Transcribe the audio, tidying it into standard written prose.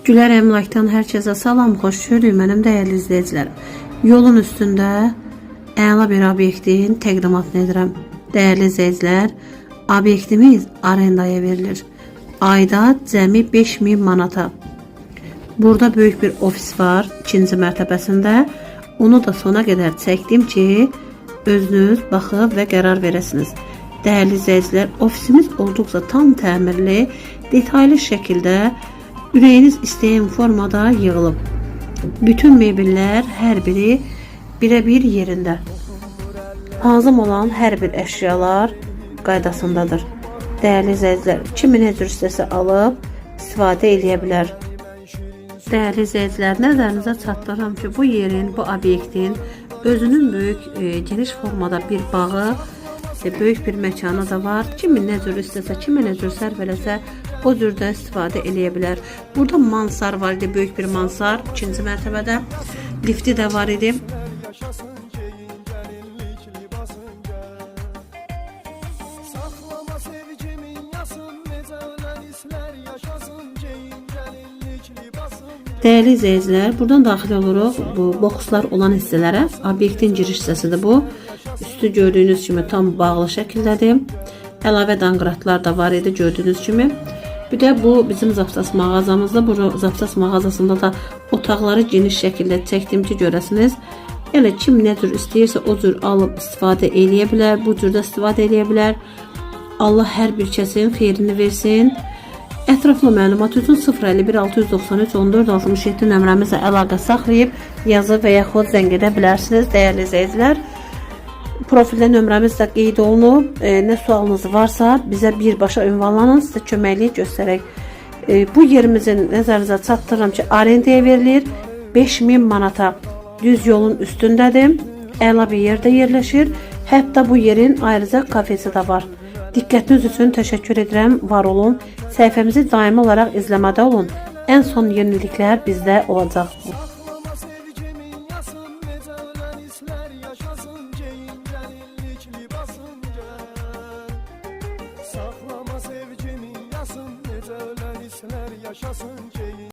Gülər Emlak'tan herkese salam, xoş gördük mənim dəyərli izləyicilərim. Yolun üstündə əla bir obyektin təqdimatını edirəm. Dəyərli izləyicilər, obyektimiz arendaya verilir. Ayda cəmi 5000 manata. Burada böyük bir ofis var, 2-ci mərtəbəsində. Onu da sona qədər çəkdim ki, özünüz baxıb və qərar verəsiniz. Dəyərli izləyicilər, ofisimiz olduqca tam təmirli, detaylı şəkildə ürəyiniz istəyən formada yığılıb. Bütün mebellər hər biri birə-bir yerində. Lazım olan hər bir əşyalar qaydasındadır. Dəyərli izləyicilər, kimi nə cür istəsə alıb istifadə edə bilər. Dəyərli izləyicilər, nəzərinizə çatdırıram ki, bu yerin, bu obyektin özünün böyük, geniş formada bir bağı, böyük bir məkanı da var. Kimi nə cür istəsə, kimi nə cür sərf eləsə, o cürdə istifadə eləyə bilər. Burada mansar var idi, böyük bir mansar, 2-ci mərtəbədə. Lifti də var idi. Dəyərli izləyicilər, buradan daxil oluruq bu bokslar olan hissələrə. Obyektin giriş hissəsidir bu. Üstü gördüyünüz kimi tam bağlı şəkildədir. Əlavə danqıratlar da var idi gördüyünüz kimi. Bir də bu bizim Zapsas mağazamızda. Bu Zapsas mağazasında da otaqları geniş şəkildə çəkdim ki, görəsiniz. Yəni kim nə cür istəyirsə o cür alıb istifadə eləyə bilər. Bu cürdə istifadə eləyə bilər. Allah hər bir kəsin xeyrini versin. Ətraflı məlumat üçün 051 693 14 67 nömrəmizlə əlaqə saxlayıb yazı və yaxud zəng edə bilərsiniz. Dəyərli izləyicilər, profildə nömrəmiz də qeyd olunub. Nə sualınız varsa bizə birbaşa ünvanlanın, sizə köməklik göstərək. Bu yerimizin nəzərinizə çatdırıram ki, arendaya verilir 5000 manata. Düz yolun üstündədir. Əla bir yerdə yerləşir. Hətta bu yerin ayrıca kafesi də var. Diqqətiniz üçün təşəkkür edirəm, var olun. Səhifəmizi daimi olaraq izləmədə olun. Ən son yeniliklər bizdə olacaq. Saxlama sevgini yasın, necə ölən hisslər yaşasın.